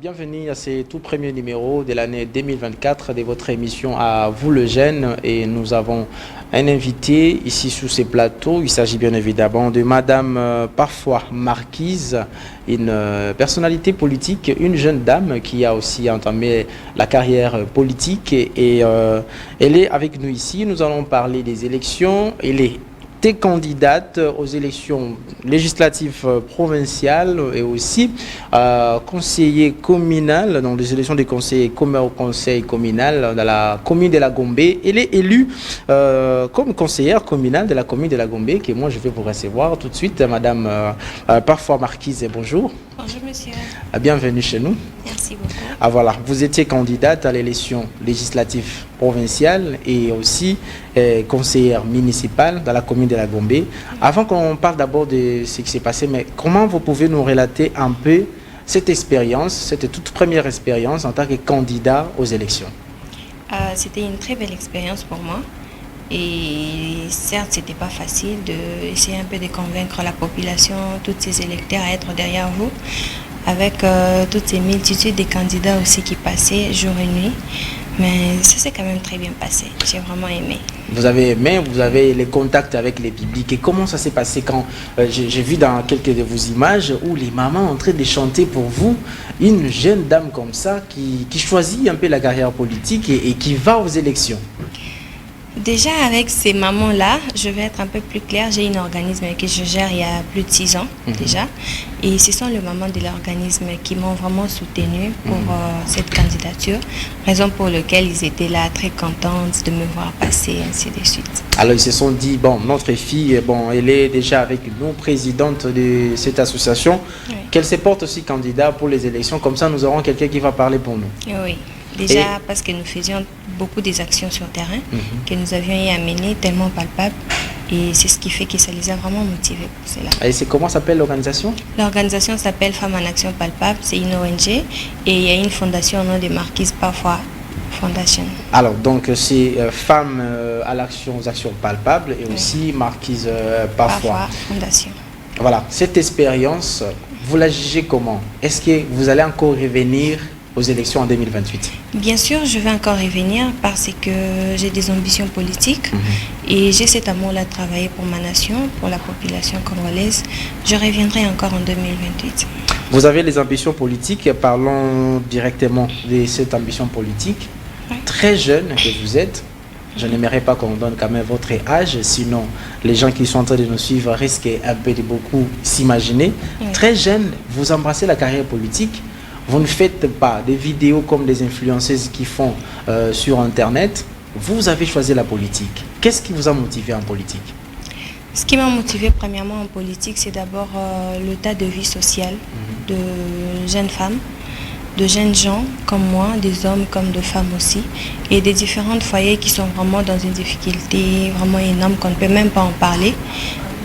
bienvenue à ce tout premier numéro de l'année 2024 de votre émission À vous le Jeune. Et nous avons un invité ici sur ces plateaux. Il s'agit bien évidemment de Madame Parfois Marquise, une personnalité politique, une jeune dame qui a aussi entamé la carrière politique. Et elle est avec nous ici. Nous allons parler des élections. Elle est candidate aux élections législatives provinciales et aussi conseiller communal, dans les élections des conseillers au conseil communal dans la commune de la Gombe. Elle est élue comme conseillère communale de la commune de la Gombe, que moi je vais vous recevoir tout de suite. Madame Parfois Marquise, bonjour. Bonjour monsieur. Bienvenue chez nous. Merci beaucoup. Voilà, vous étiez candidate à l'élection législative provinciale et aussi conseillère municipale dans la commune de la Gombe. Avant qu'on parle d'abord de ce qui s'est passé, mais comment vous pouvez nous relater un peu cette expérience, cette toute première expérience en tant que candidat aux élections? C'était une très belle expérience pour moi. Et certes, c'était pas facile d'essayer un peu de convaincre la population, tous ces électeurs à être derrière vous, avec toutes ces multitudes de candidats aussi qui passaient jour et nuit. Mais ça s'est quand même très bien passé. J'ai vraiment aimé. Vous avez aimé, vous avez les contacts avec les publics. Et comment ça s'est passé quand j'ai vu dans quelques de vos images où les mamans en train de chanter pour vous, une jeune dame comme ça qui choisit un peu la carrière politique et qui va aux élections? Déjà, avec ces mamans-là, je vais être un peu plus claire. J'ai un organisme que je gère il y a plus de 6 ans déjà. Et ce sont les mamans de l'organisme qui m'ont vraiment soutenue pour cette candidature. Raison pour laquelle ils étaient là très contentes de me voir passer, ainsi de suite. Alors ils se sont dit, bon, notre fille, bon, elle est déjà avec nous, présidente de cette association, oui, qu'elle se porte aussi candidat pour les élections. Comme ça, nous aurons quelqu'un qui va parler pour nous. Oui. Déjà parce que nous faisions beaucoup des actions sur terrain que nous avions à mener tellement palpables. Et c'est ce qui fait que ça les a vraiment motivés pour cela. Et c'est comment s'appelle l'organisation? L'organisation s'appelle Femmes en Action Palpable. C'est une ONG et il y a une fondation au nom de Marquise Parfois Fondation. Alors donc c'est Femmes à l'action, aux actions palpables et aussi Marquise Parfois Fondation. Voilà, cette expérience, vous la jugez comment? Est-ce que vous allez encore revenir aux élections en 2028? Bien sûr, je vais encore revenir parce que j'ai des ambitions politiques et j'ai cet amour-là de travailler pour ma nation, pour la population congolaise. Je reviendrai encore en 2028. Vous avez les ambitions politiques, parlons directement de cette ambition politique. Oui. Très jeune que vous êtes, je n'aimerais pas qu'on donne quand même votre âge, sinon les gens qui sont en train de nous suivre risquent un peu de beaucoup s'imaginer. Oui. Très jeune, vous embrassez la carrière politique. Vous ne faites pas des vidéos comme les influenceuses qui font sur Internet. Vous avez choisi la politique. Qu'est-ce qui vous a motivé en politique? Ce qui m'a motivé premièrement en politique, c'est d'abord le tas de vie sociale de jeunes femmes, de jeunes gens comme moi, des hommes comme de femmes aussi, et des différents foyers qui sont vraiment dans une difficulté vraiment énorme qu'on ne peut même pas en parler.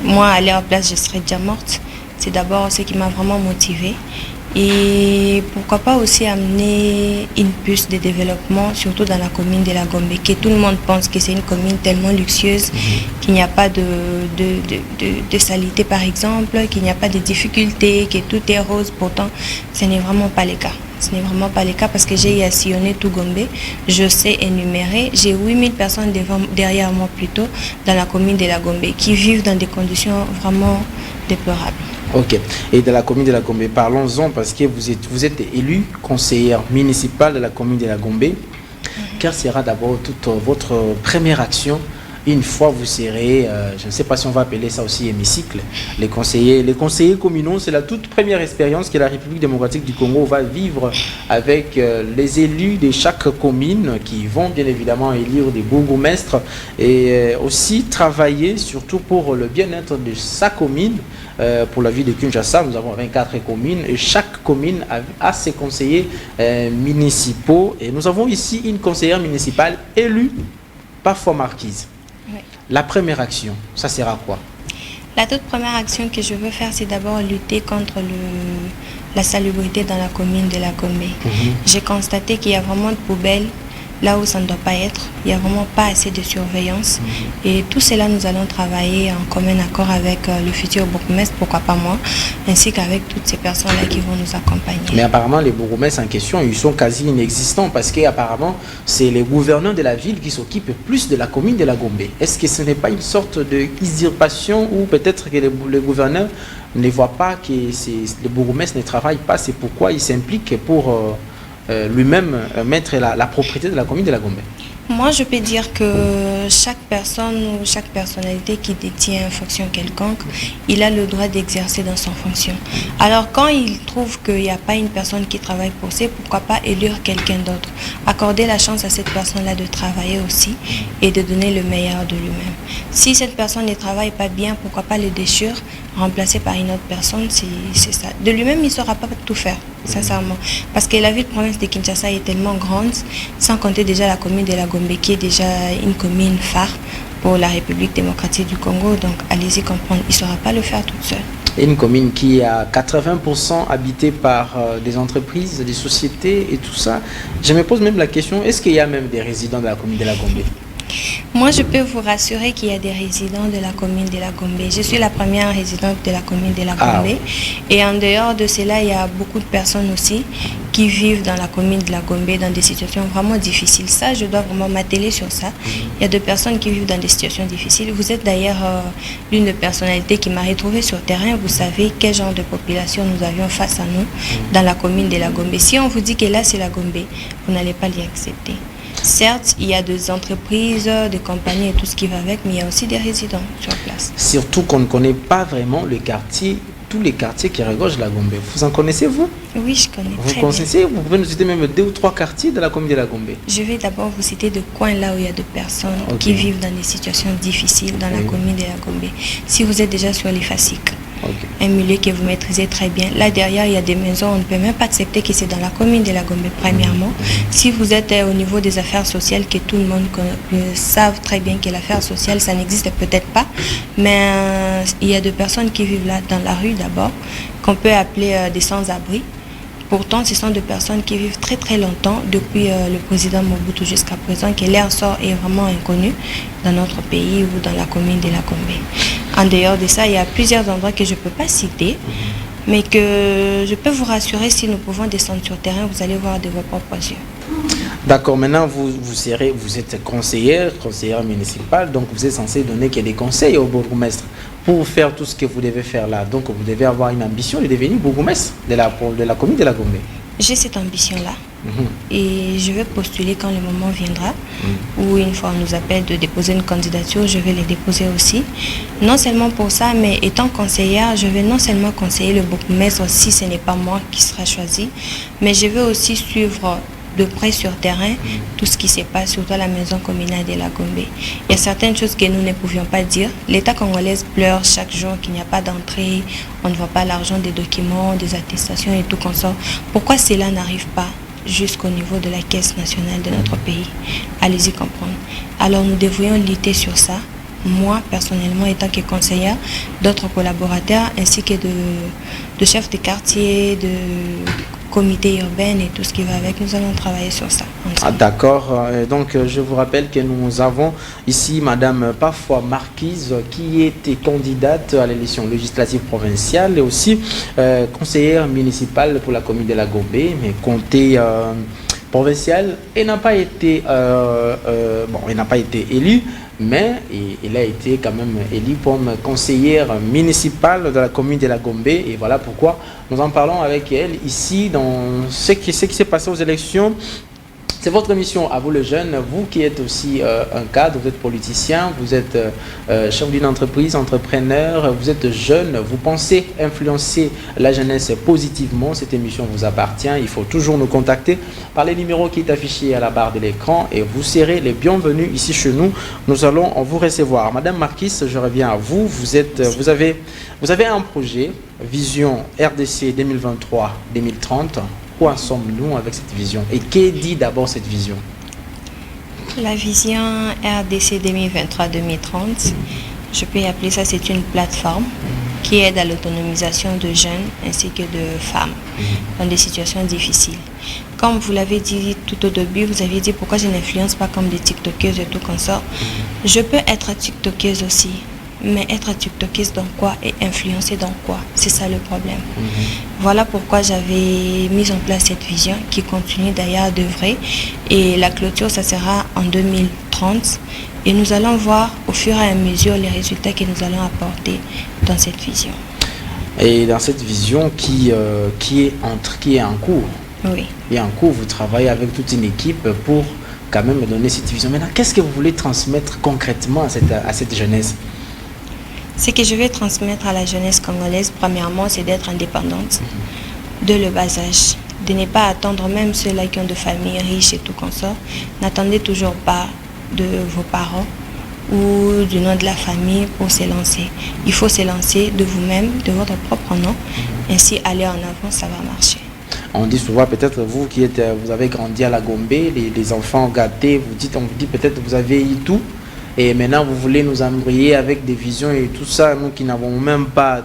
Moi, à leur place, je serais déjà morte. C'est d'abord ce qui m'a vraiment motivée. Et pourquoi pas aussi amener une puce de développement, surtout dans la commune de la Gombe, que tout le monde pense que c'est une commune tellement luxueuse, qu'il n'y a pas de saleté par exemple, qu'il n'y a pas de difficultés, que tout est rose. Pourtant, ce n'est vraiment pas le cas. Ce n'est vraiment pas le cas parce que j'ai sillonné tout Gombe, je sais énumérer, j'ai 8000 personnes derrière moi plutôt dans la commune de la Gombe qui vivent dans des conditions vraiment déplorables. Ok. Et de la commune de la Gombe, parlons-en parce que vous êtes élu conseillère municipale de la commune de la Gombe. Quelle sera d'abord toute votre première action une fois vous serez, je ne sais pas si on va appeler ça aussi hémicycle, les conseillers communaux? C'est la toute première expérience que la République démocratique du Congo va vivre avec les élus de chaque commune qui vont bien évidemment élire des bourgmestres et aussi travailler surtout pour le bien-être de sa commune. Pour la ville de Kinshasa, nous avons 24 communes et chaque commune a ses conseillers municipaux. Et nous avons ici une conseillère municipale élue, Parfois Marquise. Oui. La première action, ça sera quoi? La toute première action que je veux faire, c'est d'abord lutter contre la salubrité dans la commune de la Gombe. J'ai constaté qu'il y a vraiment de poubelles là où ça ne doit pas être. Il n'y a vraiment pas assez de surveillance. Et tout cela, nous allons travailler en commun accord avec le futur bourgmestre, pourquoi pas moi, ainsi qu'avec toutes ces personnes-là qui vont nous accompagner. Mais apparemment, les bourgmestres en question, ils sont quasi inexistants parce qu'apparemment, c'est les gouverneurs de la ville qui s'occupent plus de la commune de la Gombe. Est-ce que ce n'est pas une sorte de usurpation ou peut-être que les gouverneurs ne voient pas que les bourgmestres ne travaillent pas, c'est pourquoi ils s'impliquent pour lui-même mettre la propriété de la commune de la Gombe? Moi, je peux dire que chaque personne ou chaque personnalité qui détient une fonction quelconque, il a le droit d'exercer dans son fonction. Alors, quand il trouve qu'il n'y a pas une personne qui travaille pour ça, pourquoi pas élire quelqu'un d'autre? Accorder la chance à cette personne-là de travailler aussi et de donner le meilleur de lui-même. Si cette personne ne travaille pas bien, pourquoi pas le déchire, remplacer par une autre personne, c'est ça. De lui-même, il ne saura pas tout faire, sincèrement. Parce que la ville de province de Kinshasa est tellement grande, sans compter déjà la commune de la Gombe, qui est déjà une commune phare pour la République démocratique du Congo. Donc, allez-y comprendre, il ne saura pas le faire toute seule. Et une commune qui est à 80% habitée par des entreprises, des sociétés et tout ça. Je me pose même la question, est-ce qu'il y a même des résidents de la commune de la Gombe? Moi, je peux vous rassurer qu'il y a des résidents de la commune de la Gombe. Je suis la première résidente de la commune de la Gombe. Et en dehors de cela, il y a beaucoup de personnes aussi qui vivent dans la commune de la Gombe dans des situations vraiment difficiles. Ça, je dois vraiment m'atteler sur ça. Il y a des personnes qui vivent dans des situations difficiles. Vous êtes d'ailleurs l'une des personnalités qui m'a retrouvée sur terrain. Vous savez quel genre de population nous avions face à nous dans la commune de la Gombe. Si on vous dit que là, c'est la Gombe, vous n'allez pas l'y accepter. Certes, il y a des entreprises, des compagnies et tout ce qui va avec, mais il y a aussi des résidents sur place. Surtout qu'on ne connaît pas vraiment le quartier, tous les quartiers qui regorgent la Gombe. Vous en connaissez, vous? Oui, je connais vous très connaissez, bien. Vous pouvez nous citer même 2 ou 3 quartiers de la commune de la Gombe. Je vais d'abord vous citer des coins là où il y a des personnes qui vivent dans des situations difficiles dans la commune de la Gombe. Si vous êtes déjà sur les Fasiques, un milieu que vous maîtrisez très bien. Là derrière, il y a des maisons, on ne peut même pas accepter que c'est dans la commune de la Gombe, premièrement. Si vous êtes au niveau des affaires sociales, que tout le monde savent très bien que l'affaire sociale, ça n'existe peut-être pas, mais il y a des personnes qui vivent là dans la rue d'abord, qu'on peut appeler des sans-abri. Pourtant, ce sont des personnes qui vivent très très longtemps, depuis le président Mobutu jusqu'à présent, que leur sort est vraiment inconnu dans notre pays ou dans la commune de la Gombe. En dehors de ça, il y a plusieurs endroits que je ne peux pas citer, mais que je peux vous rassurer, si nous pouvons descendre sur terrain, vous allez voir de vos propres yeux. D'accord, maintenant vous êtes conseillère municipale, donc vous êtes censé donner des conseils au bourgmestre pour faire tout ce que vous devez faire là. Donc vous devez avoir une ambition de devenir bourgmestre de la commune de la Gombe. J'ai cette ambition-là et je vais postuler quand le moment viendra, ou une fois on nous appelle de déposer une candidature, je vais les déposer aussi. Non seulement pour ça, mais étant conseillère, je vais non seulement conseiller le bourgmestre si ce n'est pas moi qui sera choisi, mais je vais aussi suivre de près sur terrain tout ce qui se passe, surtout à la maison communale de la Gombe. Il y a certaines choses que nous ne pouvions pas dire. L'État congolais pleure chaque jour qu'il n'y a pas d'entrée, on ne voit pas l'argent des documents, des attestations et tout comme ça. Pourquoi cela n'arrive pas jusqu'au niveau de la caisse nationale de notre pays? Allez-y comprendre. Alors nous devrions lutter sur ça. Moi, personnellement, étant que conseillère, d'autres collaborateurs, ainsi que de chefs de quartier, de comité urbain et tout ce qui va avec, nous allons travailler sur ça. D'accord, donc je vous rappelle que nous avons ici Madame Parfois Marquise qui était candidate à l'élection législative provinciale et aussi conseillère municipale pour la commune de la Gombe, mais comté provincial, et n'a pas été élue, mais il a été quand même élu comme conseillère municipale de la commune de la Gombe, et voilà pourquoi nous en parlons avec elle ici dans ce qui s'est passé aux élections. C'est votre émission à vous les jeunes, vous qui êtes aussi un cadre, vous êtes politicien, vous êtes chef d'une entreprise, entrepreneur, vous êtes jeune, vous pensez influencer la jeunesse positivement, cette émission vous appartient, il faut toujours nous contacter par les numéros qui est affiché à la barre de l'écran et vous serez les bienvenus ici chez nous, nous allons vous recevoir. Madame Marquise, je reviens à vous, vous avez un projet, Vision RDC 2023-2030. Où en sommes-nous avec cette vision? Et qu'est dit d'abord cette vision? La vision RDC 2023-2030, je peux appeler ça, c'est une plateforme qui aide à l'autonomisation de jeunes ainsi que de femmes dans des situations difficiles. comme vous l'avez dit tout au début, vous aviez dit pourquoi je n'influence pas comme des TikTokeuses et tout comme ça. Je peux être TikTokeuse aussi, mais être TikTokeuse dans quoi et influencer dans quoi? C'est ça le problème. Voilà pourquoi j'avais mis en place cette vision qui continue d'ailleurs d'œuvrer. Et la clôture, ça sera en 2030. Et nous allons voir au fur et à mesure les résultats que nous allons apporter dans cette vision. Et dans cette vision qui est en cours. Oui. Et en cours, vous travaillez avec toute une équipe pour quand même donner cette vision. Maintenant, qu'est-ce que vous voulez transmettre concrètement à cette jeunesse? Ce que je vais transmettre à la jeunesse congolaise, premièrement, c'est d'être indépendante de le bas âge. De ne pas attendre, même ceux-là qui ont de familles riches et tout comme ça, n'attendez toujours pas de vos parents ou du nom de la famille pour se lancer. Il faut se lancer de vous-même, de votre propre nom, ainsi aller en avant, ça va marcher. On dit souvent, peut-être vous vous avez grandi à la Gombe, les enfants gâtés, on vous dit peut-être que vous avez eu tout, et maintenant vous voulez nous embrouiller avec des visions et tout ça, nous qui n'avons même pas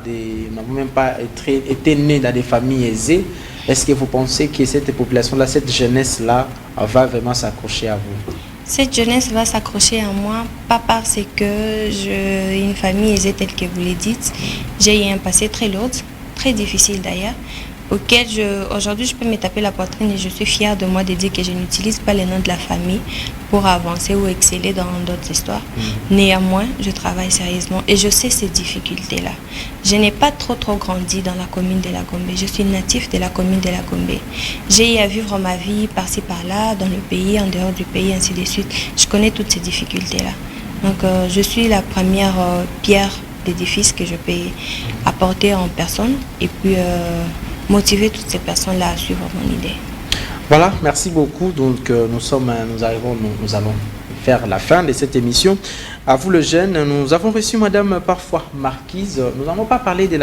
été nés dans des familles aisées. Est-ce que vous pensez que cette population-là, cette jeunesse-là, va vraiment s'accrocher à vous? Cette jeunesse va s'accrocher à moi, pas parce que j'ai une famille aisée telle que vous le dites. J'ai eu un passé très lourd, très difficile d'ailleurs, auquel aujourd'hui je peux me taper la poitrine et je suis fière de moi de dire que je n'utilise pas les noms de la famille pour avancer ou exceller dans d'autres histoires. Néanmoins, je travaille sérieusement et je sais ces difficultés-là. Je n'ai pas trop grandi dans la commune de la Gombe. Je suis natif de la commune de la Gombe. J'ai eu à vivre ma vie par-ci par-là, dans le pays, en dehors du pays, ainsi de suite. Je connais toutes ces difficultés-là. Donc je suis la première pierre d'édifice que je peux apporter en personne et puis motiver toutes ces personnes-là à suivre mon idée. Voilà, merci beaucoup. Donc nous allons faire la fin de cette émission. À vous le jeune, nous avons reçu Madame Parfois Marquise. Nous n'avons pas parlé de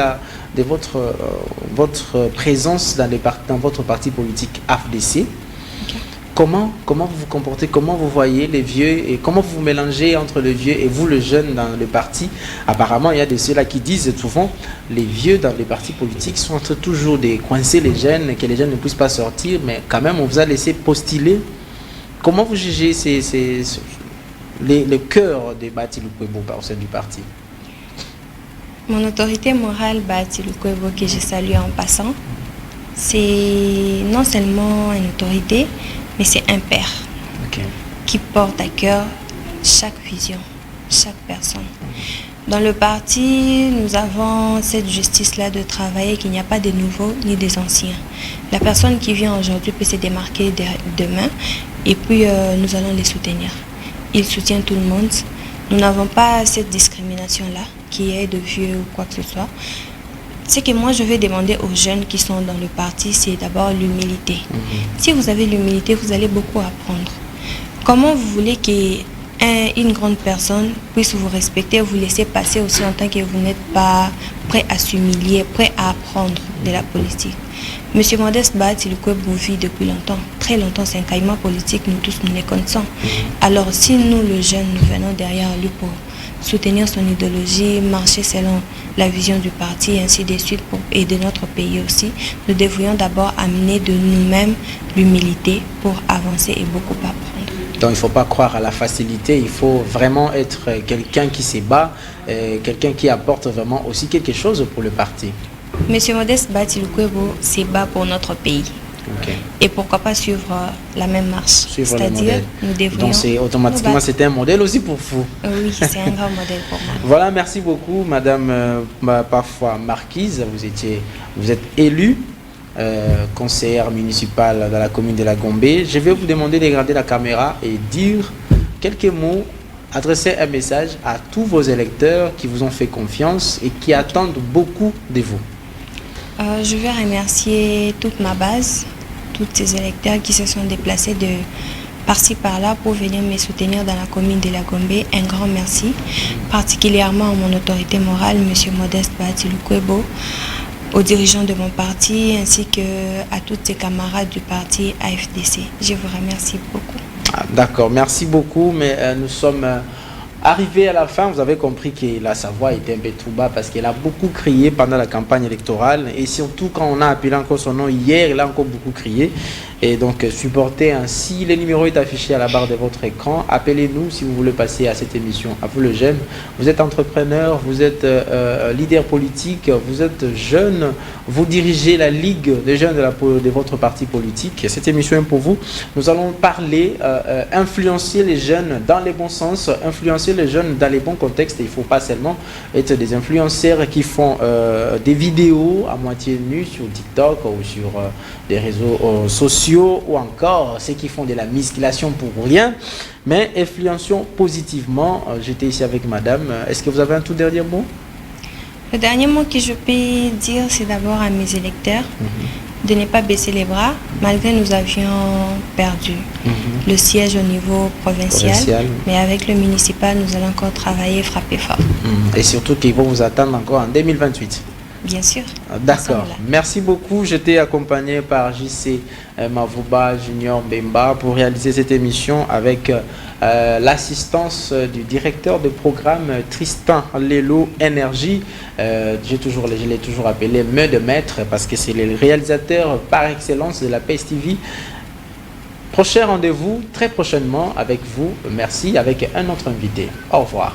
votre présence dans votre parti politique AFDC. Okay. Comment vous vous comportez, comment vous voyez les vieux et comment vous vous mélangez entre le vieux et vous le jeune dans le parti? Apparemment, il y a de ceux-là qui disent souvent les vieux dans les partis politiques sont en train toujours de coincer les jeunes, que les jeunes ne puissent pas sortir, mais quand même on vous a laissé postuler. Comment vous jugez le cœur de Bahati Lukwebo au sein du parti? Mon autorité morale, Bahati Lukwebo, que je salue en passant, c'est non seulement une autorité, mais c'est un père qui porte à cœur chaque vision, chaque personne. Dans le parti, nous avons cette justice-là de travailler qu'il n'y a pas de nouveaux ni des anciens. La personne qui vient aujourd'hui peut se démarquer demain et puis nous allons les soutenir. Ils soutiennent tout le monde. Nous n'avons pas cette discrimination-là qui est de vieux ou quoi que ce soit. Ce que moi je vais demander aux jeunes qui sont dans le parti, c'est d'abord l'humilité. Si vous avez l'humilité, vous allez beaucoup apprendre. Comment vous voulez qu'une grande personne puisse vous respecter, vous laisser passer aussi longtemps que vous n'êtes pas prêt à s'humilier, prêt à apprendre de la politique? Monsieur Modeste Bahati Lukwebo vit depuis longtemps, très longtemps, c'est un caïman politique, nous tous nous les connaissons. Alors si nous, les jeunes, nous venons derrière lui pour soutenir son idéologie, marcher selon la vision du parti et ainsi de suite pour aider notre pays aussi, nous devrions d'abord amener de nous-mêmes l'humilité pour avancer et beaucoup apprendre. Donc il ne faut pas croire à la facilité, il faut vraiment être quelqu'un qui se bat, quelqu'un qui apporte vraiment aussi quelque chose pour le parti. Monsieur Modeste Bahati Lukwebo se bat pour notre pays. Et pourquoi pas suivre la même marche? C'est-à-dire, nous devrions... Donc automatiquement, c'est un modèle aussi pour vous. Oui, c'est un grand modèle pour moi. Voilà, merci beaucoup, Madame Parfois Marquise. Vous êtes élue conseillère municipale dans la commune de la Gombe. Je vais vous demander de regarder la caméra et dire quelques mots, adresser un message à tous vos électeurs qui vous ont fait confiance et qui attendent beaucoup de vous. Je vais remercier toute ma base, tous ces électeurs qui se sont déplacés de par-ci par-là pour venir me soutenir dans la commune de la Gombe. Un grand merci, particulièrement à mon autorité morale, M. Modeste Bahati Lukwebo, aux dirigeants de mon parti ainsi qu'à tous ces camarades du parti AFDC. Je vous remercie beaucoup. D'accord, merci beaucoup, mais nous sommes Arrivé à la fin, vous avez compris que là, sa voix était un peu tout bas parce qu'elle a beaucoup crié pendant la campagne électorale. Et surtout, quand on a appelé encore son nom hier, elle a encore beaucoup crié. Et donc, supportez ainsi. Le numéro est affiché à la barre de votre écran. Appelez-nous si vous voulez passer à cette émission. À vous le jeune. Vous êtes entrepreneur, vous êtes leader politique, vous êtes jeune, vous dirigez la Ligue des jeunes de votre parti politique. Cette émission est pour vous. Nous allons parler, influencer les jeunes dans les bons sens, influencer les jeunes dans les bons contextes. Et il ne faut pas seulement être des influenceurs qui font des vidéos à moitié nues sur TikTok ou sur des réseaux sociaux, ou encore ceux qui font de la musculation pour rien, mais influençons positivement. J'étais ici avec madame. Est-ce que vous avez un tout dernier mot? Le dernier mot que je peux dire, c'est d'abord à mes électeurs de ne pas baisser les bras, malgré nous avions perdu le siège au niveau provincial, mais avec le municipal, nous allons encore travailler et frapper fort. Et surtout qu'ils vont vous attendre encore en 2028. Bien sûr. D'accord. Merci beaucoup. J'étais accompagné par JC Mavouba Junior Bemba pour réaliser cette émission avec l'assistance du directeur de programme Tristan Lelo Énergie. Je l'ai toujours appelé Main de Maître parce que c'est le réalisateur par excellence de la PES TV. Prochain rendez-vous très prochainement avec vous. Merci, avec un autre invité. Au revoir.